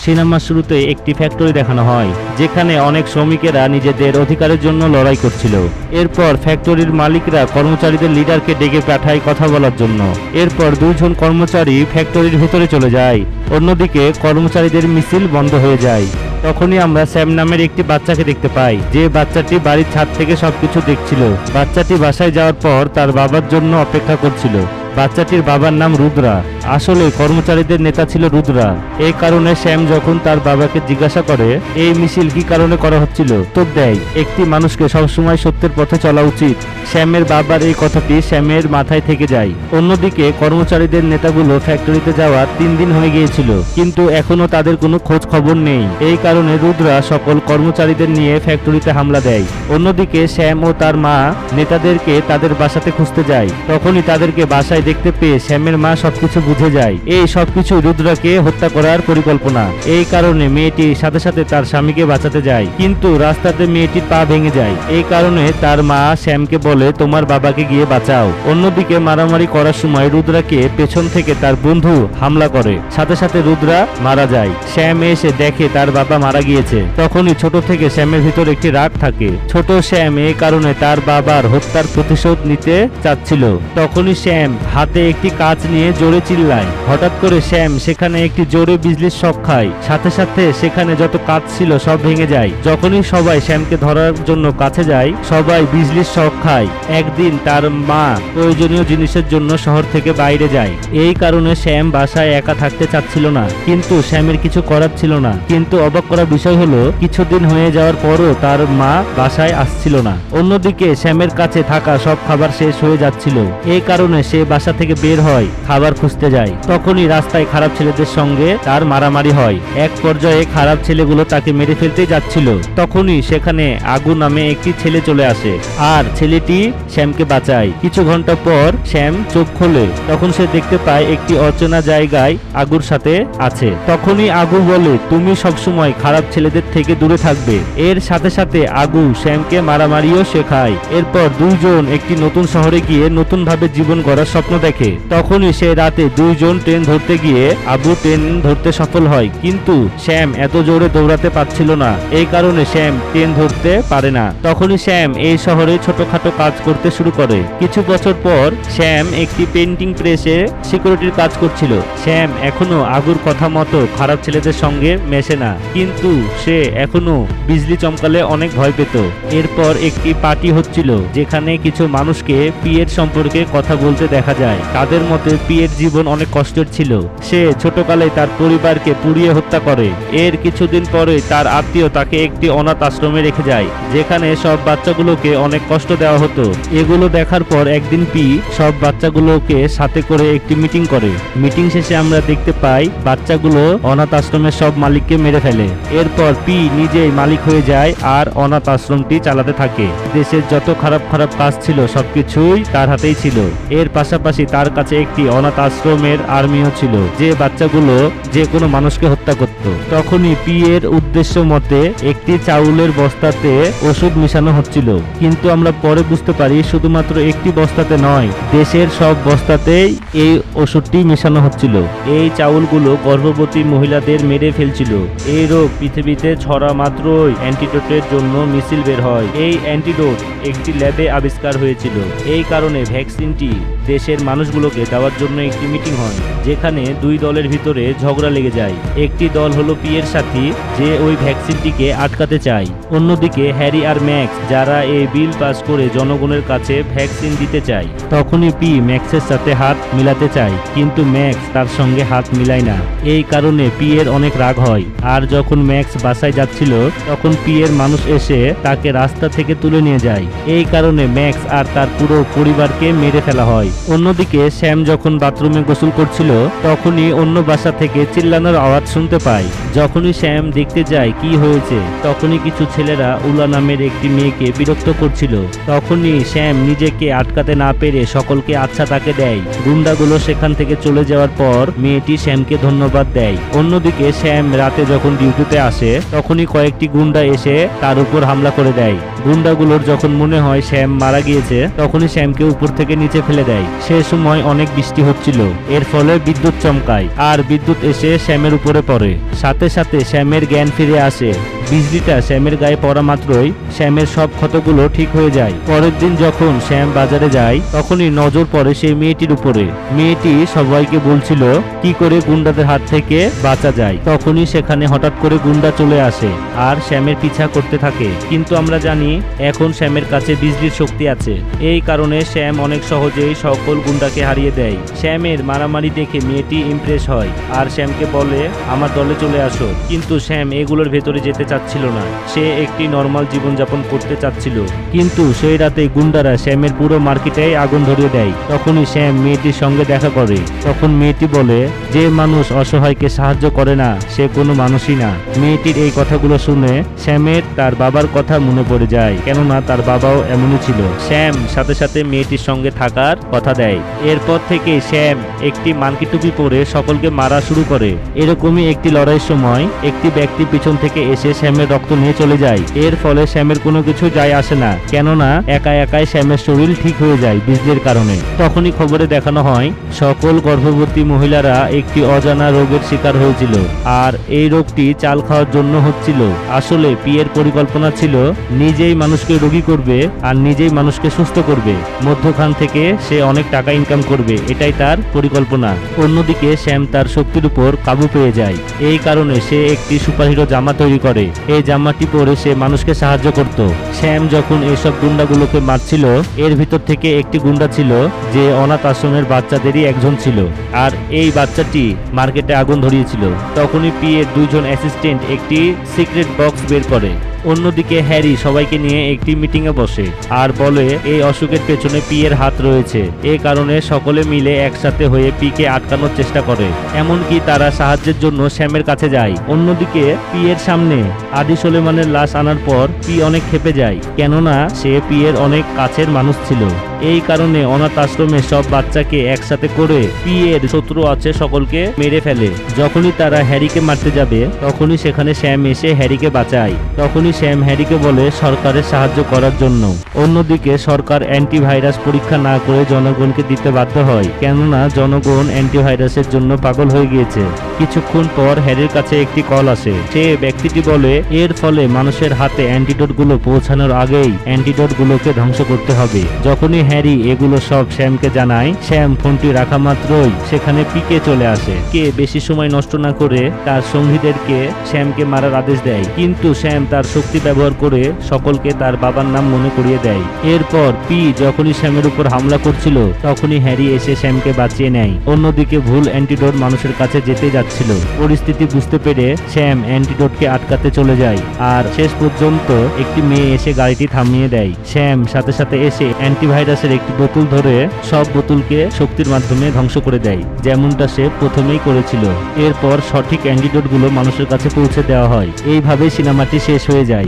সিনেমার শুরুতে একটি ফ্যাক্টরি দেখানো হয়, যেখানে অনেক শ্রমিকেরা নিজেদের অধিকারের জন্য লড়াই করছিল। এরপর ফ্যাক্টরির মালিকরা কর্মচারীদের লিডারকে ডেকে পাঠায় কথা বলার জন্য। এরপর দুজন কর্মচারী ফ্যাক্টরির ভিতরে চলে যায়। অন্যদিকে কর্মচারীদের মিছিল বন্ধ হয়ে যায়। তখনই আমরা স্যাম নামের একটি বাচ্চাকে দেখতে পাই, যে বাচ্চাটি বাড়ির ছাদ থেকে সবকিছু দেখছিল। বাচ্চাটি বাসায় যাওয়ার পর তার বাবার জন্য অপেক্ষা করছিল। বাচ্চাটির বাবার নাম রুদ্রা। আসলে কর্মচারীদের নেতা ছিল রুদ্রা। এই কারণে শ্যাম যখন তার বাবাকে জিজ্ঞাসা করে এই মিছিল কি কারণে করা হচ্ছিল, উত্তর দেয়, একটি মানুষকে সবসময় সত্যের পথে চলা উচিত। শ্যামের বাবার এই কথাটি শ্যামের মাথায় থেকে যায়। অন্যদিকে কর্মচারীদের নেতাগুলো ফ্যাক্টরিতে যাওয়ার 3 দিন হয়ে গিয়েছিল, কিন্তু এখনো তাদের কোনো খোঁজ খবর নেই। এই কারণে রুদ্রা সকল কর্মচারীদের নিয়ে ফ্যাক্টরিতে হামলা দেয়। অন্যদিকে শ্যাম ও তার মা নেতাদেরকে তাদের বাসাতে খুঁজতে যায়। তখনই তাদেরকে বাসায় দেখতে পেয়ে শ্যামের মা সবকিছু বুঝে যায়। এই সবকিছু রুদ্রাকে হত্যা করার পরিকল্পনা। এই কারণে মেয়েটি সাথে সাথে তার স্বামীকে বাঁচাতে যায়, কিন্তু রাস্তাতে মেয়েটির পা ভেঙে যায়। এই কারণে তার মা শ্যামকে বলে তোমার বাবাকে গিয়ে বাঁচাও। অন্যদিকে মারামারি করার সময় রুদ্রাকে পেছন থেকে তার বন্ধু হামলা করে, সাথে সাথে রুদ্রা মারা যায়। শ্যাম এসে দেখে তার বাবা মারা গিয়েছে। তখনই ছোট থেকে শ্যামের ভিতর একটি রাগ থাকে। ছোট শ্যাম এই কারণে তার বাবার হত্যার প্রতিশোধ নিতে চাচ্ছিল। তখনই শ্যাম হাতে একটি কাঁচ নিয়ে জোরে চিল্লায়। হঠাৎ করে শ্যাম সেখানে একটি জোরে বিজলির শক খায়, সাথে সাথে সেখানে যত কাঁচ ছিল সব ভেঙে যায়। যখনই সবাই শ্যামকে ধরার জন্য কাছে যায়, সবাই বিজলির শক খায়। একদিন তার মা প্রয়োজনীয় জিনিসের জন্য শহর থেকে বাইরে যায়। এই কারণে শ্যাম বাসায় একা থাকতে চাচ্ছিল না, কিন্তু শ্যামের কিছু করার ছিল না। কিন্তু অবাক করা বিষয় হলো, কিছুদিন হয়ে যাওয়ার পরও তার মা বাসায় আসছিল না। অন্যদিকে শ্যামের কাছে থাকা সব খাবার শেষ হয়ে যাচ্ছিল। এই কারণে সে বাসা থেকে বের হয়, খাবার খুঁজতে যায়। তখনই রাস্তায় খারাপ ছেলেদের সঙ্গে তার মারামারি হয়। এক পর্যায়ে খারাপ ছেলেগুলো তাকে মেরে ফেলতে যাচ্ছিল। তখনই সেখানে আগু নামে একটি ছেলে চলে আসে, আর ছেলেটি শ্যামকে বাঁচায়। কিছু ঘন্টা পর শ্যাম চোখ খোলে। তখন সে দেখতে পায় একটি অচেনা জায়গায় আগুর সাথে আছে। তখনই আগু বলে তুমি সবসময় খারাপ ছেলেদের থেকে দূরে থাকবে। এর সাথে সাথে আগু শ্যামকে মারামারিও শেখায়। এরপর দুইজন একটি নতুন শহরে গিয়ে নতুন ভাবে জীবন গড়ার স্বপ্ন দেখে। তখনই সে রাতে দুইজন ট্রেন ধরতে গিয়ে আবু ট্রেন ধরতে সফল হয়, কিন্তু শ্যাম এত জোরে দৌড়াতে পারছিল না। এই কারণে শ্যাম ট্রেন ধরতে পারে না। তখনই শ্যাম এই শহরে ছোটখাটো কাজ করতে শুরু করে। কিছু বছর পর শ্যাম একটি পেন্টিং প্রেসে সিকিউরিটির কাজ করছিল। শ্যাম এখনো আগুর কথা মতো খারাপ ছেলেদের সঙ্গে মেশে না, কিন্তু সে এখনো বিজলি চমকালে অনেক ভয় পেত। এরপর একটি পার্টি হচ্ছিল, যেখানে কিছু মানুষকে পিয়ের সম্পর্কে কথা বলতে দেখা যায়। তাদের মতে পিয়ের জীবন অনেক কষ্টের ছিল। সে ছোটকালে তার পরিবারকে পুড়িয়ে হত্যা করে। এর কিছুদিন পরে তার আত্মীয় তাকে একটি অনাথ আশ্রমে রেখে যায়, যেখানে সব বাচ্চাগুলোকে অনেক কষ্ট দেওয়া হতো। এগুলো দেখার পর একদিন পি সব বাচ্চাগুলোকে সাথে করে একটি মিটিং করে। মিটিং শেষে আমরা দেখতে পাই বাচ্চাগুলো অনাথ আশ্রমের সব মালিককে মেরে ফেলে। এরপর পি নিজেই মালিক হয়ে যায় আর অনাথ আশ্রমটি চালাতে থাকে। দেশের যত খারাপ খারাপ কাজ ছিল সবকিছুই তার হাতেই ছিল। এর পাশাপাশি তার কাছে একটি অনাথ আশ্রমের আর্মিও ছিল, যে বাচ্চাগুলো যে কোনো মানুষকে হত্যা করত। তখনই পি এর উদ্দেশ্য মতে একটি চাউলের বস্তাতে ওষুধ মিশানো হচ্ছিল, কিন্তু আমরা পরে বুঝতে পারি শুধুমাত্র একটি বস্তাতে নয়, দেশের সব বস্তাতেই এই ওষুধটি মেশানো হচ্ছিল। এই চাউলগুলো গর্ভবতী মহিলাদের মেরে ফেলছিল। এই রোগ পৃথিবীতে ছড়া মাত্রই অ্যান্টিডোটের জন্য মিছিল বের হয়। এই অ্যান্টিডোট একটি ল্যাবে আবিষ্কার হয়েছিল। এই কারণে ভ্যাকসিনটি দেশের মানুষগুলোকে দেওয়ার জন্য একটি মিটিং হয়, যেখানে দুই দলের ভিতরে ঝগড়া লেগে যায়। একটি দল হলো পি এর সাথী, যে ওই ভ্যাকসিনটিকে আটকাতে চায়। অন্যদিকে হ্যারি আর ম্যাক্স, যারা এই বিল পাস করে জনগণের কাছে ভ্যাকসিন দিতে চায়। তখনই পি ম্যাক্সের সাথে হাত মিলাতে চায়, কিন্তু ম্যাক্স তার সঙ্গে হাত মিলায় না। এই কারণে পি এর অনেক রাগ হয়। আর যখন ম্যাক্স বাসায় যাচ্ছিল, তখন পি এর মানুষ এসে তাকে রাস্তা থেকে তুলে নিয়ে যায়। এই কারণে ম্যাক্স আর তার পুরো পরিবারকে মেরে ফেলা হয়। অন্যদিকে শ্যাম যখন বাথরুমে গোসল করছিল, তখনই অন্য বাসা থেকে চিল্লানোর আওয়াজ শুনতে পায়। যখনই শ্যাম দেখতে যায় কি হয়েছে, তখনই কিছু ছেলেরা উলা নামের একটি মেয়েকে বিরক্ত করছিল। তখনই শ্যাম নিজেকে আটকাতে না পেরে সকলকে আচ্ছা তাকে দেয়। গুন্ডাগুলো সেখান থেকে চলে যাওয়ার পর মেয়েটি শ্যামকে ধন্যবাদ দেয়। অন্যদিকে শ্যাম রাতে যখন ডিউটিতে আসে, তখনই কয়েকটি গুন্ডা এসে তার উপর হামলা করে দেয়। গুন্ডাগুলোর যখন মনে হয় শ্যাম মারা গিয়েছে, তখনই শ্যামকে উপর থেকে নিচে ফেলে দেয়। সে সে সময় অনেক বৃষ্টি হচ্ছিল। এর ফলে বিদ্যুৎ চমকায় আর বিদ্যুৎ এসে শ্যামের উপরে পড়ে। সাথে সাথে শ্যামের জ্ঞান ফিরে আসে। বিজলিটা শ্যামের গায়ে পড়া মাত্রই শ্যামের সব ক্ষতগুলো ঠিক হয়ে যায়। পরের দিন যখন শ্যাম বাজারে যায় তখনই নজর পড়ে সেই মেয়েটির উপরে। মেয়েটি সবাইকে বলছিল কি করে গুন্ডাদের হাত থেকে বাঁচা যায়। তখনই সেখানে হঠাৎ করে গুন্ডা চলে আসে আর শ্যামের পিছা করতে থাকে। কিন্তু আমরা জানি এখন শ্যামের কাছে বিজলির শক্তি আছে। এই কারণে শ্যাম অনেক সহজেই সকল গুন্ডাকে হারিয়ে দেয়। শ্যামের মারামারি দেখে মেয়েটি ইমপ্রেস হয় আর শ্যামকে বলে আমার দলে চলে আসো। কিন্তু শ্যাম এগুলোর ভেতরে যেতে চাচ্ছিল না। সে একটি নর্মাল জীবনযাপন করতে চাচ্ছিল। কিন্তু সেই রাতে গুন্ডারা শ্যামের পুরো মার্কেটে আগুন ধরিয়ে দেয়। তখনই শ্যাম মেয়েটির সঙ্গে দেখা করে। তখন মেয়েটি বলে যে মানুষ অসহায়কে সাহায্য করে না সে কোনো মানুষই না। মেয়েটির এই কথাগুলো শুনে শ্যামের তার বাবার কথা মনে পড়ে যায়, কেননা তার বাবাও এমনই ছিল। শ্যাম সাথে সাথে মেয়েটির সঙ্গে থাকার কথা দেয়। এরপর থেকে শ্যাম একটি মানকি টুপি পরে সকলকে মারা শুরু করে। এরকমই একটি লড়াইয়ের সময় একটি ব্যক্তি পিছন থেকে এসে শ্যামের রক্ত নিয়ে চলে যায়। এর ফলে শ্যামের কোনো কিছু যায় আসে না, কেননা একা একাই শ্যামের শরীর ঠিক হয়ে যায় বিজলির কারণে। তখনই খবরে দেখানো হয় সকল গর্ভবতী মহিলারা একটি অজানা রোগের শিকার হয়েছিল আর এই রোগটি চাল খাওয়ার জন্য হচ্ছিল। আসলে পিয়ের পরিকল্পনা ছিল নিজেই মানুষকে রোগী করবে আর নিজেই মানুষকে সুস্থ করবে। মধ্যখান থেকে সে অনেক টাকা ইনকাম করবে, এটাই তার পরিকল্পনা। অন্যদিকে শ্যাম তার শক্তির উপর কাবু পেয়ে যায়। এই কারণে সে একটি সুপারহিরো জামা তৈরি করে। এই জামাটি পরে সে মানুষকে সাহায্য করত। শ্যাম যখন এসব গুন্ডাগুলোকে মারছিল এর ভিতর থেকে একটি গুন্ডা ছিল যে অনাথ আশ্রমের বাচ্চাদেরই একজন ছিল আর এই বাচ্চাটি মার্কেটে আগুন ধরিয়েছিল। তখনই পিয়ের দুইজন অ্যাসিস্ট্যান্ট একটি সিক্রেট বক্স বের করে। অন্যদিকে হ্যারি সবাইকে নিয়ে একটি মিটিংয়ে বসে আর বলে এই অসুখের পেছনে পিয়ের হাত রয়েছে। এই কারণে সকলে মিলে একসাথে হয়ে পিকে আটকানোর চেষ্টা করে। এমনকি তারা সাহায্যের জন্য শ্যামের কাছে যায়। অন্যদিকে পিয়ের সামনে আদি সোলেমানের লাশ আনার পর পি অনেক ক্ষেপে যায়, কেননা সে পিয়ের অনেক কাছের মানুষ ছিল। এই কারণে অনাথ আশ্রমে সব বাচ্চাকে একসাথে করে পিয়ের শত্রু আছে সকলকে মেরে ফেলে। যখনই তারা হ্যারিকে মারতে যাবে তখনই সেখানে শ্যাম এসে হ্যারিকে বাঁচায়। তখনই শ্যাম হ্যারিকে বলে সরকারের সাহায্য করার জন্য। অন্যদিকে সরকার অ্যান্টিভাইরাস পরীক্ষা না করে জনগণকে দিতে বাধ্য হয়, কেননা জনগণ অ্যান্টিভাইরাসের জন্য পাগল হয়ে গিয়েছে। কিছুক্ষণ পর হ্যারির কাছে একটি কল আসে। সে ব্যক্তিটি বলে এর ফলে মানুষের হাতে অ্যান্টিডোট গুলো পৌঁছানোর আগেই অ্যান্টিডোট গুলোকে ধ্বংস করতে হবে। যখনই হ্যারি এগুলো সব শ্যামকে জানায়, শ্যাম ফোনটি রাখা মাত্রই সেখানে পিকে চলে আসে। কে বেশি সময় নষ্ট না করে তার সঙ্গীদেরকে শ্যামকে মারার আদেশ দেয়, কিন্তু শ্যাম তার শক্তি ব্যবহার করে সকলকে তার বাবার নাম মনে করিয়ে দেয়। এরপর পি যখনই শ্যামের উপর হামলা করছিল তখনই হ্যারি এসে শ্যামকে বাঁচিয়ে নেয়। অন্যদিকে ভুল অ্যান্টিডোট মানুষের কাছে যেতে যাচ্ছিল। পরিস্থিতি বুঝতে পেরে শ্যাম অ্যান্টিডোটকে আটকাতে চলে যায় আর শেষ পর্যন্ত একটি মেয়ে এসে গাড়িটি থামিয়ে দেয়। শ্যাম সাথে সাথে এসে অ্যান্টিভাইরাসের একটি বোতল ধরে সব বোতলকে শক্তির মাধ্যমে ধ্বংস করে দেয়, যেমনটা সে প্রথমেই করেছিল। এরপর সঠিক অ্যান্টিডোট গুলো মানুষের কাছে পৌঁছে দেওয়া হয়। এইভাবেই সিনেমাটি শেষ হয়ে যায়।